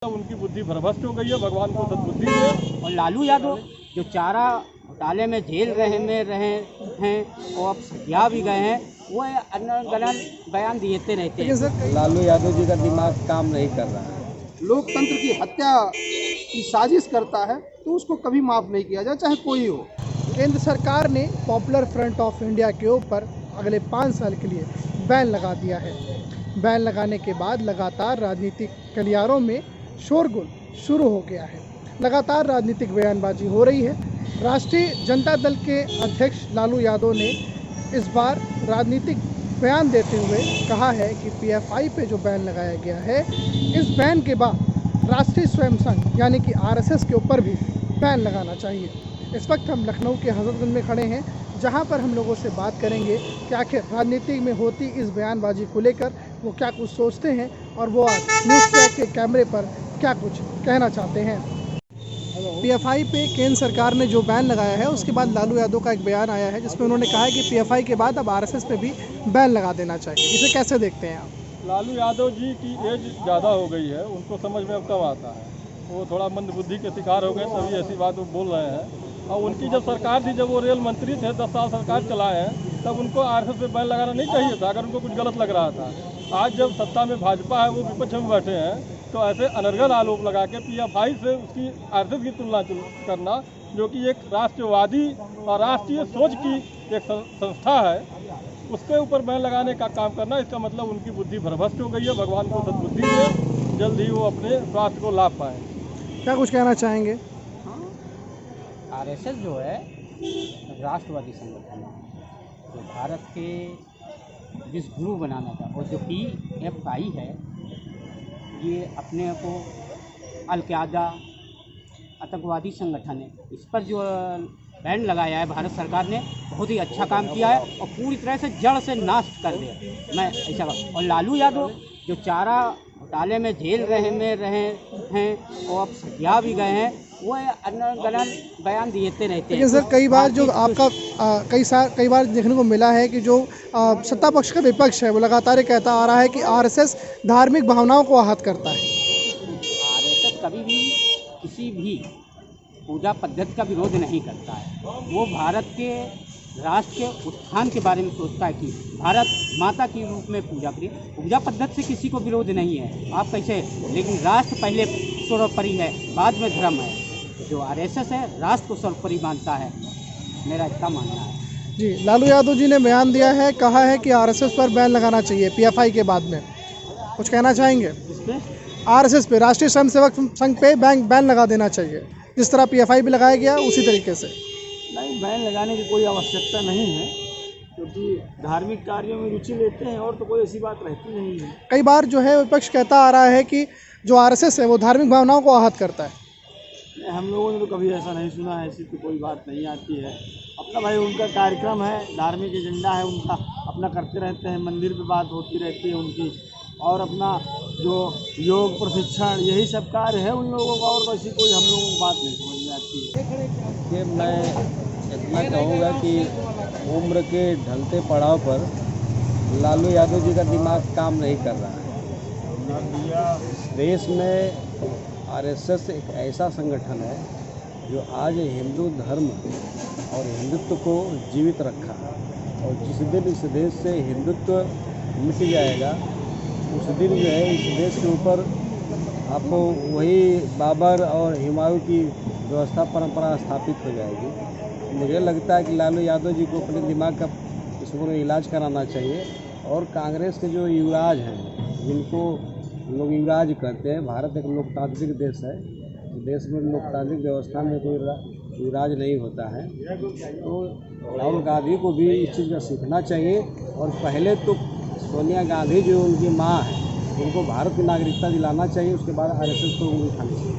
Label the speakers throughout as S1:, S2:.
S1: उनकी बुद्धि भ्रष्ट हो गई है, भगवान को सद्बुद्धि दे।
S2: और लालू यादव जो चारा घोटाले में जेल रहे हैं और अब सजा भी गए हैं, वो गलत बयान देते रहते हैं।
S3: सर,
S4: लालू यादव जी का दिमाग काम नहीं कर रहा है।
S3: लोकतंत्र की हत्या की साजिश करता है तो उसको कभी माफ़ नहीं किया जाए, चाहे कोई हो। केंद्र सरकार ने पॉपुलर फ्रंट ऑफ इंडिया के ऊपर अगले 5 साल के लिए बैन लगा दिया है। बैन लगाने के बाद लगातार राजनीतिक गलियारों में शोरगुल शुरू हो गया है। लगातार राजनीतिक बयानबाजी हो रही है। राष्ट्रीय जनता दल के अध्यक्ष लालू यादव ने इस बार राजनीतिक बयान देते हुए कहा है कि पीएफआई पे जो बैन लगाया गया है, इस बैन के बाद राष्ट्रीय स्वयं संघ यानी कि आरएसएस के ऊपर भी बैन लगाना चाहिए। इस वक्त हम लखनऊ के हजरतगंज में खड़े हैं, जहां पर हम लोगों से बात करेंगे कि आखिर राजनीति में होती इस बयानबाजी को लेकर वो क्या कुछ सोचते हैं और वो आज न्यूज़ चैट के कैमरे पर क्या कुछ कहना चाहते हैं। पीएफआई पे केंद्र सरकार ने जो बैन लगाया है, उसके बाद लालू यादव का एक बयान आया है जिसमें उन्होंने कहा है कि पीएफआई के बाद अब आरएसएस पे भी बैन लगा देना चाहिए। इसे कैसे देखते हैं आप?
S1: लालू यादव जी की एज ज़्यादा हो गई है, उनको समझ में अब कम आता है। वो थोड़ा मंदबुद्धि के शिकार हो गए, तभी ऐसी बात वो बोल रहे हैं। और उनकी जब सरकार थी, जब वो रेल मंत्री थे, 10 साल सरकार चलाए हैं, तब उनको आरएसएस पे बैन लगाना नहीं चाहिए था, अगर उनको कुछ गलत लग रहा था। आज जब सत्ता में भाजपा है, वो विपक्ष में बैठे हैं, तो ऐसे अनर्गल आरोप लगा के पीएफआई से उसकी आरएसएस की तुलना करना, जो कि एक राष्ट्रवादी और राष्ट्रीय सोच की एक संस्था है, उसके ऊपर बैन लगाने का काम करना, इसका मतलब उनकी बुद्धि भ्रष्ट हो गई है। भगवान को सद्बुद्धि दे, जल्द ही वो अपने स्वास्थ्य को लाभ पाएँ।
S3: क्या कुछ कहना चाहेंगे?
S2: आरएसएस जो है राष्ट्रवादी संगठन है, जो भारत के विश्व बनाना था, और जो पीएफआई है, ये अपने को अल-कायदा आतंकवादी संगठन है। इस पर जो बैन लगाया है भारत सरकार ने, बहुत ही अच्छा काम किया है और पूरी तरह से जड़ से नाश कर दिया। मैं ऐसा और लालू यादव जो चारा घोटाले में जेल रहे हैं और अब सजा भी गए हैं, वो गलत बयान देते रहते हैं।
S3: लेकिन सर, कई बार जो आपका कई बार देखने को मिला है कि जो सत्ता पक्ष का विपक्ष है, वो लगातार ये कहता आ रहा है कि आरएसएस धार्मिक भावनाओं को आहत करता है।
S2: आरएसएस कभी भी किसी भी पूजा पद्धति का विरोध नहीं करता है। वो भारत के राष्ट्र के उत्थान के बारे में सोचता है कि भारत माता के रूप में पूजा करें। पूजा पद्धति से किसी को विरोध नहीं है, आप कैसे, लेकिन राष्ट्र पहले सर्वोपरि है, बाद में धर्म है। जो आरएसएस है, राष्ट्र को सर्वोपरि मानता है, मेरा इतना मानना है।
S3: जी, लालू यादव जी ने बयान दिया है, कहा है कि आरएसएस पर बैन लगाना चाहिए पीएफआई के बाद में। कुछ कहना चाहेंगे? आरएसएस पे, राष्ट्रीय स्वयंसेवक संघ पे बैन लगा देना चाहिए, जिस तरह पीएफआई भी लगाया गया उसी तरीके से।
S5: नहीं, बैन लगाने की कोई आवश्यकता नहीं है, क्योंकि धार्मिक कार्यों में रुचि लेते हैं और तो कोई ऐसी बात रहती नहीं है।
S3: कई बार जो है विपक्ष कहता आ रहा है कि जो आरएसएस है वो धार्मिक भावनाओं को आहत करता है।
S5: हम लोगों ने तो कभी ऐसा नहीं सुना है, ऐसी तो कोई बात नहीं आती है। अपना भाई उनका कार्यक्रम है, धार्मिक एजेंडा है उनका, अपना करते रहते हैं, मंदिर पे बात होती रहती है उनकी, और अपना जो योग प्रशिक्षण, यही सब कार्य है उन लोगों का, और वैसी कोई हम लोगों को बात नहीं समझ में आती है।
S4: ये मैं इतना कहूँगा कि उम्र के ढलते पड़ाव पर लालू यादव जी का दिमाग काम नहीं कर रहा है। देश में आरएसएस एक ऐसा संगठन है जो आज हिंदू धर्म और हिंदुत्व को जीवित रखा है, और जिस दिन इस देश से हिंदुत्व मिट जाएगा, उस दिन जो है इस देश के ऊपर आपको वही बाबर और हुमायूं की व्यवस्था परंपरा स्थापित हो जाएगी। मुझे लगता है कि लालू यादव जी को अपने दिमाग का इस पर इलाज कराना चाहिए, और कांग्रेस के जो युवराज हैं, जिनको लोग युवराज कहते हैं, भारत एक लोकतांत्रिक देश है, देश में लोकतांत्रिक व्यवस्था में कोई युवराज नहीं होता है, तो राहुल गांधी को भी इस चीज़ का सीखना चाहिए। और पहले तो सोनिया गांधी जो उनकी माँ है, उनको भारत की नागरिकता दिलाना चाहिए, उसके बाद आरएसएस को उंगली उठानी चाहिए।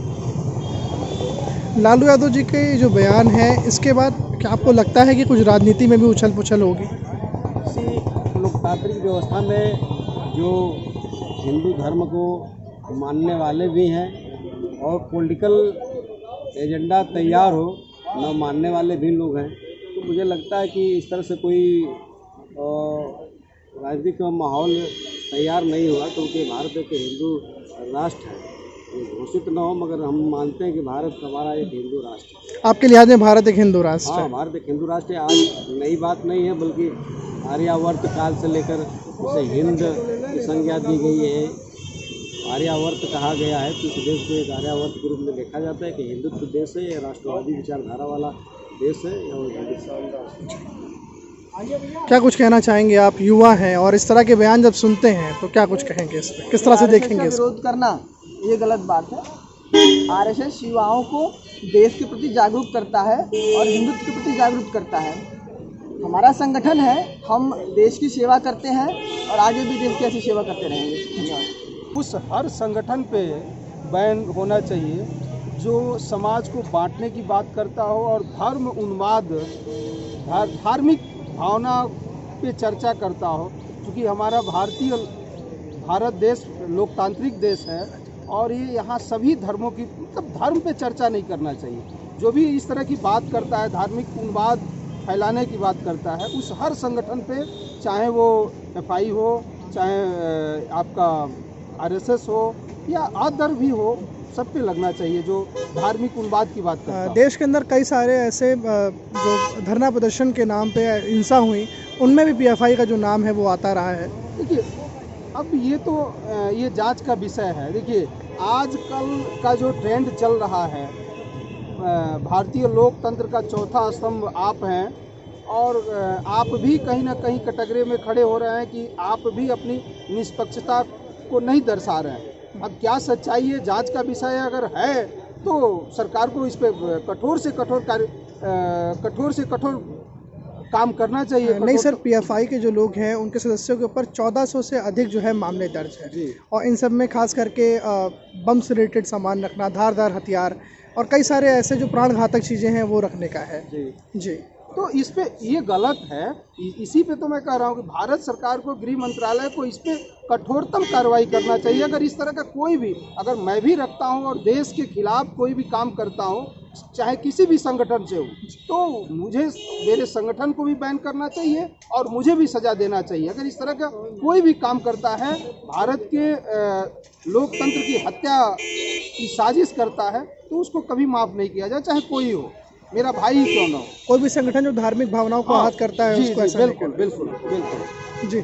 S3: लालू यादव जी के जो बयान है, इसके बाद क्या आपको लगता है कि कुछ राजनीति में भी उछल पुछल होगी?
S4: इसी लोकतांत्रिक व्यवस्था में जो हिंदू धर्म को मानने वाले भी हैं और पॉलिटिकल एजेंडा तैयार हो न मानने वाले भी लोग हैं, तो मुझे लगता है कि इस तरह से कोई राजनीतिक माहौल तैयार नहीं हुआ, क्योंकि भारत एक हिंदू राष्ट्र है घोषित न हो, मगर हम मानते हैं कि भारत हमारा एक हिंदू राष्ट्र है।
S3: आपके लिहाज में भारत एक हिंदू राष्ट्र
S4: हाँ,
S3: है।
S4: भारत एक हिंदू राष्ट्र है। आज नई बात नहीं है, बल्कि आर्यावर्त काल से लेकर उसे हिंद की संज्ञा दी गई है। आर्यावर्त कहा गया है तो इस देश को एक आर्यावर्त के रूप में देखा जाता है कि हिंदुत्व देश है, या राष्ट्रवादी विचारधारा वाला देश है, या
S3: क्या कुछ कहना चाहेंगे? आप युवा हैं और इस तरह के बयान जब सुनते हैं तो क्या कुछ कहेंगे इस पर? किस तरह से देखेंगे इसको?
S6: विरोध करना ये गलत बात है। आरएसएस युवाओं को देश के प्रति जागरूक करता है और हिंदुत्व के प्रति जागरूक करता है। हमारा संगठन है, हम देश की सेवा करते हैं और आगे भी देश की ऐसी सेवा करते रहेंगे। धन्यवाद।
S5: उस हर संगठन पे बैन होना चाहिए जो समाज को बांटने की बात करता हो और धर्म उन्माद, धार्मिक भावना पे चर्चा करता हो। क्योंकि हमारा भारत देश लोकतांत्रिक देश है और ये यहाँ सभी धर्मों की, मतलब धर्म पे चर्चा नहीं करना चाहिए। जो भी इस तरह की बात करता है, धार्मिक उन्माद फैलाने की बात करता है, उस हर संगठन पे, चाहे वो एफआई हो, चाहे आपका आरएसएस हो या अदर भी हो, सब पे लगना चाहिए जो धार्मिक उन्माद की बात करता है।
S3: देश के अंदर कई सारे ऐसे जो धरना प्रदर्शन के नाम पे हिंसा हुई, उनमें भी पीएफआई का जो नाम है वो आता रहा है।
S5: देखिए, अब ये तो ये जांच का विषय है। देखिए, आजकल का जो ट्रेंड चल रहा है, भारतीय लोकतंत्र का चौथा स्तंभ आप हैं और आप भी कहीं ना कहीं कटघरे में खड़े हो रहे हैं कि आप भी अपनी निष्पक्षता को नहीं दर्शा रहे हैं। अब क्या सच्चाई है, जांच का विषय अगर है तो सरकार को इस पे कठोर से कठोर काम करना चाहिए।
S3: नहीं सर, पीएफआई के जो लोग हैं उनके सदस्यों के ऊपर 1400 से अधिक जो है मामले दर्ज है और इन सब में खास करके बम से रिलेटेड सामान रखना, धारदार हथियार और कई सारे ऐसे जो प्राण घातक चीज़ें हैं वो रखने का है। जी
S5: तो इस पे ये गलत है। इसी पे तो मैं कह रहा हूँ कि भारत सरकार को, गृह मंत्रालय को इस पे कठोरतम कार्रवाई करना चाहिए। अगर इस तरह का कोई भी, अगर मैं भी रखता हूँ और देश के खिलाफ कोई भी काम करता हूँ, चाहे किसी भी संगठन से हो, तो मुझे मेरे संगठन को भी बैन करना चाहिए और मुझे भी सजा देना चाहिए। अगर इस तरह का कोई भी काम करता है, भारत के लोकतंत्र की हत्या की साजिश करता है, तो उसको कभी माफ़ नहीं किया जाए, चाहे कोई हो, मेरा भाई ही क्यों ना हो।
S3: कोई भी संगठन जो धार्मिक भावनाओं को आहत करता है उसको ऐसा नहीं करना।
S5: बिल्कुल।
S3: जी।